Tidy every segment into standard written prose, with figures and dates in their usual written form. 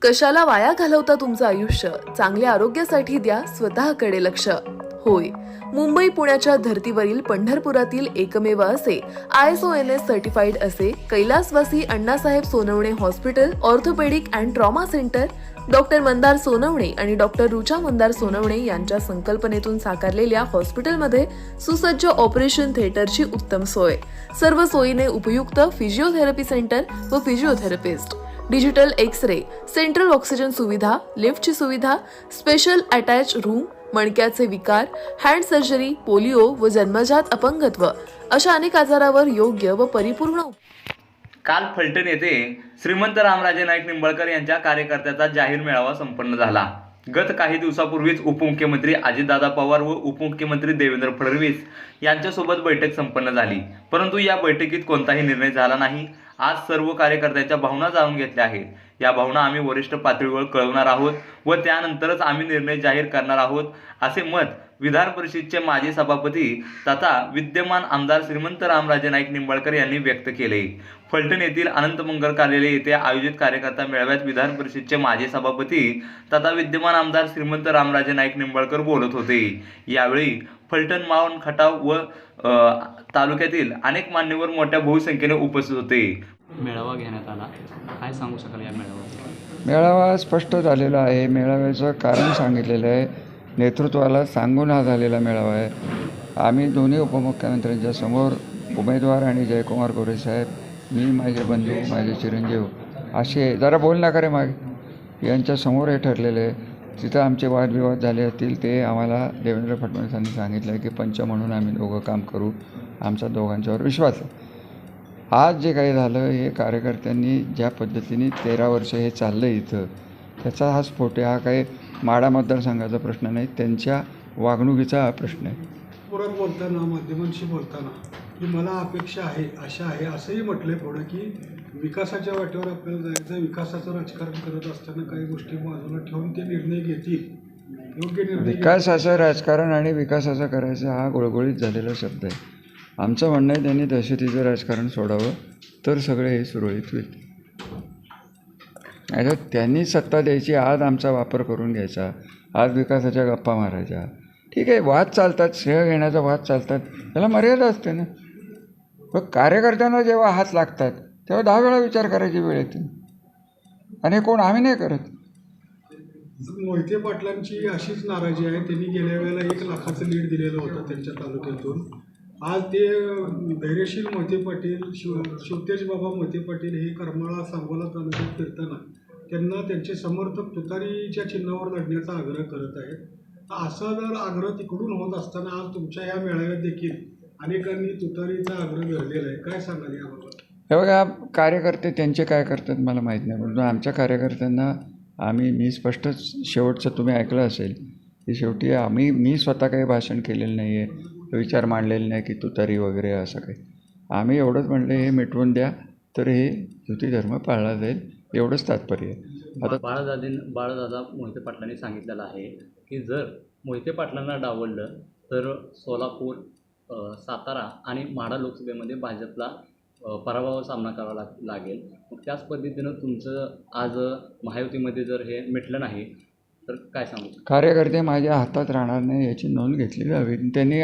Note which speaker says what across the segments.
Speaker 1: कशाला वाया घालवता तुमचं आयुष्य? चांगल्या आरोग्यासाठी द्या स्वतःकडे लक्ष. होय, मुंबई पुण्याच्या धर्तीवरील पंढरपुरातील एकमेव असे ISONS सर्टिफाईड असे कैलासवासी Annasaheb Sonawane hospital orthopaedic and trauma centre doctor Mandar Sonawane आणि डॉक्टर रुचा मंदार सोनवणे यांच्या संकल्पनेतून साकारलेल्या हॉस्पिटलमध्ये सुसज्ज ऑपरेशन थिएटरची उत्तम सोय, सर्व सोयीने उपयुक्त फिजिओथेरपी सेंटर व physiotherapist, digital X-ray, central oxygen सुविधा, लिफ्टची सुविधा, स्पेशल अटॅच रूम, मणक्याचे विकार, हँड सर्जरी, पोलिओ व जन्मजात अपंगत्व अशा अनेक आजारावर योग्य व परिपूर्ण
Speaker 2: काल फलटण येथे श्रीमंत रामराजे नाईक निंबाळकर यांच्या कार्यकर्त्याचा जाहीर मेळावा संपन्न झाला. गत काही दिवसापूर्वीच उपमुख्यमंत्री अजितदादा पवार व उपमुख्यमंत्री देवेंद्र फडणवीस यांच्यासोबत बैठक संपन्न झाली, परंतु या बैठकीत कोणताही निर्णय झाला नाही. आज सर्व कार्यकर्त्यांच्या भावना जाणून घेतल्या आहेत. या भावना आम्ही वरिष्ठ पातळीवर कळवणार आहोत व त्यानंतरच आम्ही निर्णय जाहीर करणार आहोत, असे मत विधान परिषदेचे माजी सभापती तथा विद्यमान आमदार श्रीमंत रामराजे नाईक निंबाळकर यांनी व्यक्त केले. फलटण येथील अनंत मंगल कार्यालय येथे आयोजित कार्यकर्ता मेळाव्यात विधान परिषदेचे माजी सभापती तथा विद्यमान आमदार श्रीमंत रामराजे नाईक निंबाळकर बोलत होते. यावेळी फलटण, मावळ, खटाव व तालुक्यातील अनेक मान्यवर मोठ्या बहुसंख्येने उपस्थित होते.
Speaker 3: मेळावा घेण्यात आला, काय सांगू शकाल या मेळाव्यात?
Speaker 4: मेळावा स्पष्ट झालेला आहे. मेळाव्याचं कारण सांगितलेलं आहे. नेतृत्वाला सांगून हा झालेला मेळावा आहे. आम्ही दोन्ही उपमुख्यमंत्र्यांच्या समोर उमेदवार आणि जयकुमार गोरे साहेब, मी, माझे बंधू, माझे चिरंजीव असे जरा बोल ना करे मागे यांच्यासमोर हे ठरलेलं आहे. तिथं आमचे वादविवाद झाले असतील ते आम्हाला देवेंद्र फडणवीसांनी सांगितलं आहे की पंच म्हणून आम्ही दोघं काम करू. आमचा दोघांच्यावर विश्वास आहे. आज जे काही झालं हे कार्यकर्त्यांनी ज्या पद्धतीने 13 वर्ष हे चाललं इथं, त्याचा हा स्फोट आहे. हा काही माढा मतदारसंघाचा प्रश्न नाही, त्यांच्या वागणुकीचा हा प्रश्न आहे.
Speaker 5: परत बोलताना, माध्यमांशी बोलताना की मला अपेक्षा आहे, आशा आहे, असंही म्हटलं आहे पुढं की विकासाच्या वाटेवर आपल्याला जायचं. विकासाचं राजकारण करत असताना काही गोष्टी बाजूला ठेवून ते निर्णय घेतील, योग्य निर्णय.
Speaker 4: विकासाचं राजकारण आणि विकासाचं करायचं हा गुळगुळीत झालेला शब्द आहे. आमचं म्हणणं आहे त्यांनी दहशतीचं राजकारण सोडावं, तर सगळे हे सुरळीत होईल. नाही तर त्यांनी सत्ता द्यायची, आज आमचा वापर करून घ्यायचा, आज विकासाच्या गप्पा मारायच्या. ठीक आहे, वाद चालतात, श्रेय घेण्याचा वाद चालतात, त्याला मर्यादा असते ना. पण कार्यकर्त्यांना जेव्हा हात लागतात तेव्हा 10 वेळा विचार करायची वेळ येते. आणि कोण आम्ही नाही करत.
Speaker 5: मोहिते पाटलांची अशीच नाराजी आहे. त्यांनी गेल्या वेळेला 1 लाखाचं लीड दिलेलं होतं त्यांच्या तालुक्यातून. आज ते धैर्यशील मोहिते पाटील, शिवतेज बाबा मोहिते पाटील हे करमाळा, सांगोला तालुक्यात फिरताना त्यांना त्यांचे समर्थक तुतारीच्या चिन्हावर लढण्याचा आग्रह करत आहेत. असा जर आग्रह तिकडून होत असताना आज तुमच्या या मेळाव्यात देखील अनेकांनी तुतारीचा आग्रह धरलेला आहे, काय सांगाल याबाबत?
Speaker 4: हे बघा, कार्यकर्ते त्यांचे काय करतात मला माहीत नाही, परंतु आमच्या कार्यकर्त्यांना मी स्पष्टच शेवटचं तुम्ही ऐकलं असेल की शेवटी मी स्वतः काही भाषण केलेलं नाही आहे, विचार मांडलेले नाही की तुतारी वगैरे असं काही. आम्ही एवढंच म्हणलं हे मिटवून द्या तर हे युती धर्म पाळला जाईल, एवढंच तात्पर्य आहे.
Speaker 3: आता बाळदादा मोहिते पाटलांनी सांगितलेलं आहे की जर मोहिते पाटलांना डावललं तर सोलापूर, सातारा आणि माढा लोकसभेमध्ये भाजपला पराभवाचा सामना करावा लागेल. मग त्याच पद्धतीनं तुमचं आज महायुतीमध्ये जर हे मिटलं नाही तर काय सांगू?
Speaker 4: कार्यकर्ते माझ्या हातात राहणार नाही याची नोंद घेतली जावी. त्यांनी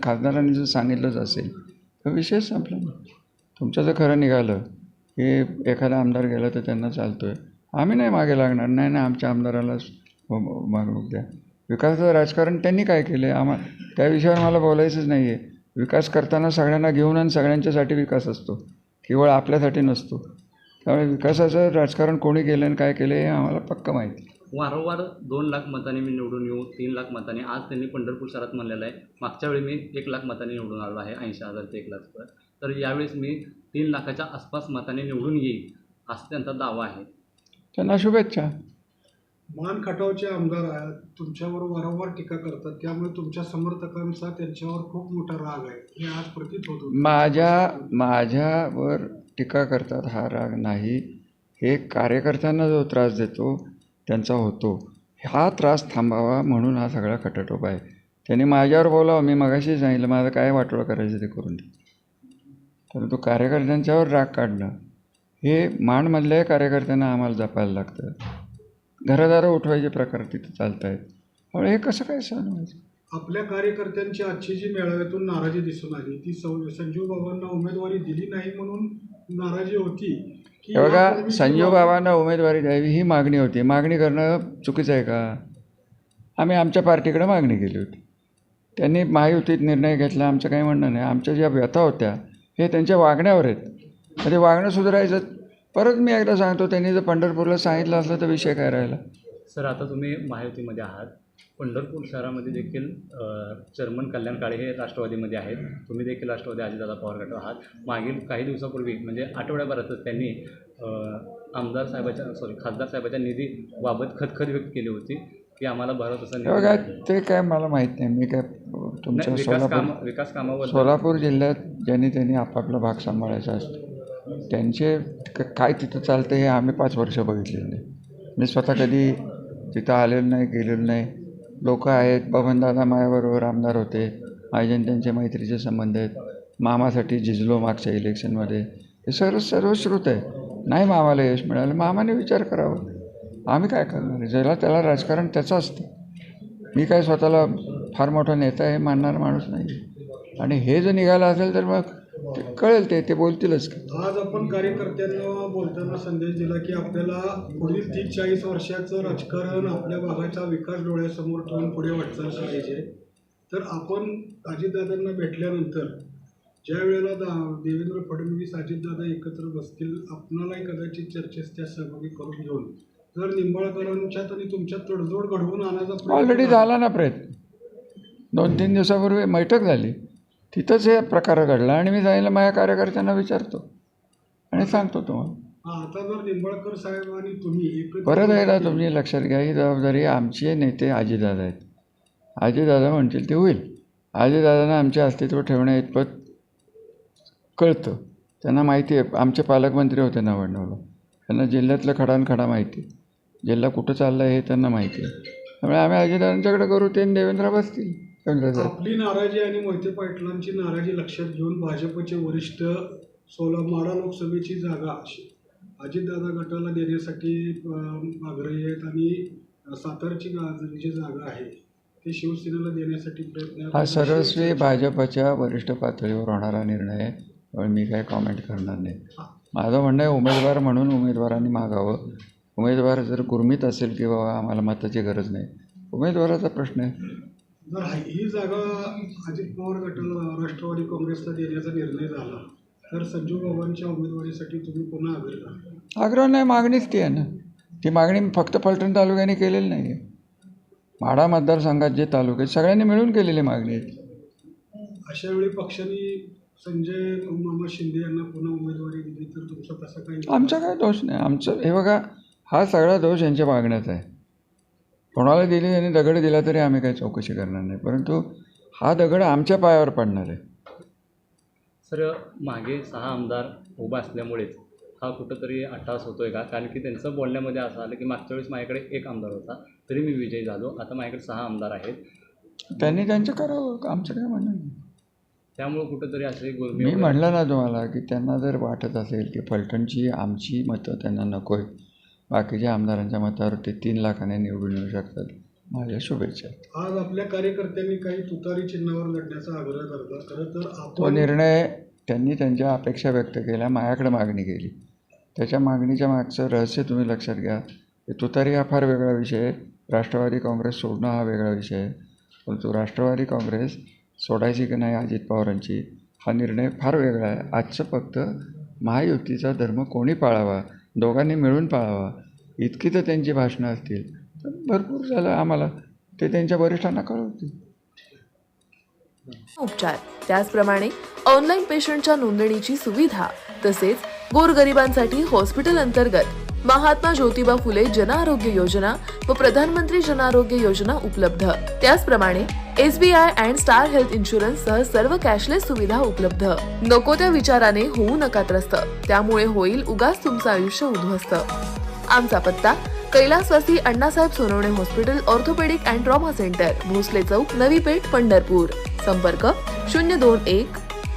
Speaker 4: खासदारांनी जर सांगितलंच असेल तर विषय संपला ना. तुमचं जर खरं निघालं की एखादा आमदार गेला तर त्यांना चालतो आहे, आम्ही नाही मागे लागणार. नाही ना, आमच्या आमदारालाच मागणूक द्या. विकासाचं राजकारण त्यांनी काय केलं आहे त्या विषयावर मला बोलायचंच नाही आहे. विकास करताना सगळ्यांना घेऊन आणि सगळ्यांच्यासाठी विकास असतो, केवळ आपल्यासाठी नसतो. त्यामुळे विकासाचं राजकारण कोणी केलं आणि काय केलं हे आम्हाला पक्का माहिती.
Speaker 3: वारंवार 2 लाख मतांनी मी निवडून येऊ, 3 लाख मतांनी. आज त्यांनी पंढरपूर शहरात म्हणलेलं आहे. मागच्या वेळी मी 1 लाख मतांनी निवडून आलो आहे, 80,000 ते 1 लाख. तर यावेळेस मी 3 लाखाच्या आसपास मतांनी निवडून येईल असं त्यांचा दावा आहे.
Speaker 4: त्यांना शुभेच्छा.
Speaker 5: मान खटावचे आमदार तुमच्यावर वारंवार टीका करतात, त्यामुळे तुमच्या समर्थकांचा त्यांच्यावर खूप मोठा राग आहे हे आज प्रतीत होतो.
Speaker 4: माझ्यावर टीका करतात हा राग नाही, हे कार्यकर्त्यांना जो त्रास देतो त्यांचा होतो, हा त्रास थांबावा म्हणून हा सगळा खटाटोप आहे. त्यांनी माझ्यावर बोलावं, मी मगाशी सांगितलं माझं काय वाटोळं करायचं ते करून दे. परंतु कार्यकर्त्यांच्यावर राग काढणं हे माणमधल्या कार्यकर्त्यांना आम्हाला जपायला लागतं. घरादारं उठवायचे प्रकार तिथे चालत आहेत. त्यामुळे हे कसं काय सहन व्हायचं?
Speaker 5: आपल्या कार्यकर्त्यांची आजची जी मेळाव्यातून नाराजी दिसून आली ती संजीव बाबांना उमेदवारी दिली नाही म्हणून नाराजी होती की
Speaker 4: हे बघा,
Speaker 5: यापूर्वी
Speaker 4: संजीव बाबांना उमेदवारी द्यावी ही मागणी होती. मागणी करणं चुकीचं आहे का? आम्ही आमच्या पार्टीकडे मागणी केली होती. त्यांनी महायुतीत निर्णय घेतला, आमचं काही म्हणणं नाही. आमच्या ज्या व्यथा होत्या हे त्यांच्या वागण्यावर आहेत. तर ते वागणं सुधारायचं. परत मी एकदा सांगतो, त्यांनी जर पंढरपूरला सांगितलं असलं तर विषय काय राहिला?
Speaker 3: सर, आता तुम्ही महायुतीमध्ये आहात. पंढरपूर शहरामध्ये देखील चर्मन कल्याण काळे हे राष्ट्रवादीमध्ये आहेत. तुम्ही देखील राष्ट्रवादी अजितदादा पवार गट आहात. मागील काही दिवसापूर्वी म्हणजे आठवड्याभरातच त्यांनी खासदार साहेबाच्या निधीबाबत खदखद व्यक्त केली होती की आम्हाला भरत असं
Speaker 4: हे बघा, ते काय मला माहीत नाही. मी काय तुमच्या
Speaker 3: विकास कामावर
Speaker 4: सोलापूर जिल्ह्यात त्यांनी आपापला भाग सांभाळायचा असतो. त्यांचे काय तिथं चालतं हे आम्ही 5 वर्ष बघितलेलं नाही. मी स्वतः कधी तिथं आलेलं नाही, गेलेलं नाही. लोक आहेत, बबनदादा माझ्याबरोबर आमदार होते, माझे त्यांचे मैत्रीचे संबंध आहेत. मामासाठी झिजलो मागच्या इलेक्शनमध्ये, हे सर्वश्रुत आहे. नाही मामाला यश मिळालं, मामाने विचार करावा. आम्ही काय करणार आहे? ज्याला त्याला राजकारण त्याचं असतं. मी काय स्वतःला फार मोठा नेता आहे मानणारा माणूस नाही. आणि हे जर निघालं असेल तर मग ते कळेल, ते बोलतीलच का?
Speaker 5: आज आपण कार्यकर्त्यांना बोलताना संदेश दिला की आपल्याला पुढील 30-40 वर्षाचं राजकारण आपल्या भागाचा विकास डोळ्यासमोर ठेवून पुढे वाटचाल करायची. तर आपण अजितदादांना भेटल्यानंतर ज्या वेळेला देवेंद्र फडणवीस अजितदादा एकत्र बसतील, आपणालाही कदाचित चर्चेस त्या सहभागी करून घेऊन जर निंबाळकरांच्यात आणि तुमच्यात तडजोड घडवून आणायचा
Speaker 4: ऑलरेडी झाला ना प्रयत्न. 2-3 दिवसापूर्वी बैठक झाली, तिथंच हे प्रकार घडला. आणि मी जायला माझ्या कार्यकर्त्यांना विचारतो आणि सांगतो तुम्हाला.
Speaker 5: आता जर निंबाळकर साहेब आणि तुम्ही एकत्र
Speaker 4: परत एकदा तुम्ही लक्षात घ्या, ही जबाबदारी आमचे नेते अजितदादा आहेत. अजितदादा म्हणतील ते होईल. अजितदादांना आमचे अस्तित्व ठेवण्या इतपत कळतं. त्यांना माहिती आहे, आमचे पालकमंत्री होते नव्याण्णवला, त्यांना जिल्ह्यातलं खडानखडा माहिती आहे. जिल्हा कुठं चालला आहे हे त्यांना माहिती आहे. त्यामुळे आम्ही अजितदादांच्याकडे करू, ते देवेंद्र बसतील.
Speaker 5: आपली नाराजी आणि मोहिते पाटलांची नाराजी लक्षात घेऊन भाजपचे वरिष्ठ माढा लोकसभेची जागा अजितदादा गटाला देण्यासाठी आग्रही आहेत आणि सातारची जी जागा आहे ती शिवसेनेला देण्यासाठी प्रयत्न.
Speaker 4: हा सर्वस्वी भाजपच्या वरिष्ठ पातळीवर होणारा निर्णय आहे. त्यामुळे मी काय कॉमेंट करणार नाही. माझं म्हणणं आहे, उमेदवार म्हणून उमेदवारांनी मागावं. उमेदवार जर गुरमीत असेल की बाबा आम्हाला मताची गरज नाही, उमेदवाराचा प्रश्न आहे.
Speaker 5: जर ही जागा अजित पवार गटाला राष्ट्रवादी काँग्रेसला देण्याचा निर्णय झाला तर संजीव बाबांच्या उमेदवारीसाठी तुम्ही पुन्हा आग्रह करा?
Speaker 4: आग्रह नाही, मागणीच ती आहे ना. ती मागणी फक्त फलटण तालुक्याने केलेली नाही आहे. माढा मतदारसंघात जे तालुके सगळ्यांनी मिळून केलेली मागणी आहे.
Speaker 5: अशा वेळी पक्षाने संजय मामा शिंदे यांना पुन्हा उमेदवारी दिली तर तुमचा तसा काही?
Speaker 4: आमचा काय दोष नाही. आमचं हे बघा, हा सगळा दोष यांच्या मागण्याचा आहे. कोणाला दिली त्यांनी दगड दिला तरी आम्ही काही चौकशी करणार नाही, परंतु हा दगड आमच्या पायावर पडणार आहे.
Speaker 3: सर, मागे 6 आमदार उभा असल्यामुळेच हा कुठंतरी अट्टास होतोय का? कारण की त्यांचं बोलण्यामध्ये असं आलं की मागच्या वेळेस माझ्याकडे 1 आमदार होता तरी मी विजयी झालो, आता माझ्याकडे 6 आमदार आहेत.
Speaker 4: त्यांनी त्यांचं करावं, आमचं काय म्हणणं नाही.
Speaker 3: त्यामुळं कुठंतरी असे
Speaker 4: मी म्हणलं ना तुम्हाला की त्यांना जर वाटत असेल की फलटणची आमची मतं त्यांना नको आहे, बाकीच्या आमदारांच्या मतावर ते 3 लाखाने निवडून येऊ शकतात, माझ्या शुभेच्छा.
Speaker 5: आज आपल्या कार्यकर्त्यांनी काही तुतारी चिन्हावर लढण्याचा आग्रह करतात. खरं तर
Speaker 4: तो निर्णय त्यांनी त्यांच्या अपेक्षा व्यक्त केल्या, माझ्याकडे मागणी केली. त्याच्या मागणीच्या मागचं रहस्य तुम्ही लक्षात घ्या. तुतारी हा फार वेगळा विषय आहे, राष्ट्रवादी काँग्रेस सोडणं हा वेगळा विषय आहे. परंतु राष्ट्रवादी काँग्रेस सोडायची की नाही अजित पवारांची हा निर्णय फार वेगळा आहे. आजचं फक्त महायुतीचा धर्म कोणी पाळावा, दोघांनी मिळून पाळावा, इतकी तर त्यांची भाषणं असतील तर भरपूर झालं. आम्हाला ते त्यांच्या वरिष्ठांना कळवतील.
Speaker 1: उपचार त्याचप्रमाणे ऑनलाईन पेशंटच्या नोंदणीची सुविधा तसेच गोरगरिबांसाठी हॉस्पिटल अंतर्गत महात्मा ज्योतिबा फुले जन आरोग्य योजना व प्रधानमंत्री जन आरोग्य योजना उपलब्ध. त्याचप्रमाणे SBI and star health insurance सह सर्व कॅशलेस सुविधा उपलब्ध. नको त्या विचाराने होऊ नका त्रस्त, त्यामुळे होईल उगाच तुमचं आयुष्य उद्ध्वस्त. आमचा पत्ता कैलासवासी Annasaheb Sonawane hospital orthopaedic and trauma centre, Bhosale Chowk, Navi Peth, Pandharpur. संपर्क 021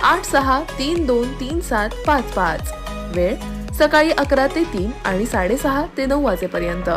Speaker 1: 86323755. वेळ सकाळी 11 ते 3 आणि 6:30 ते 9 वाजेपर्यंत.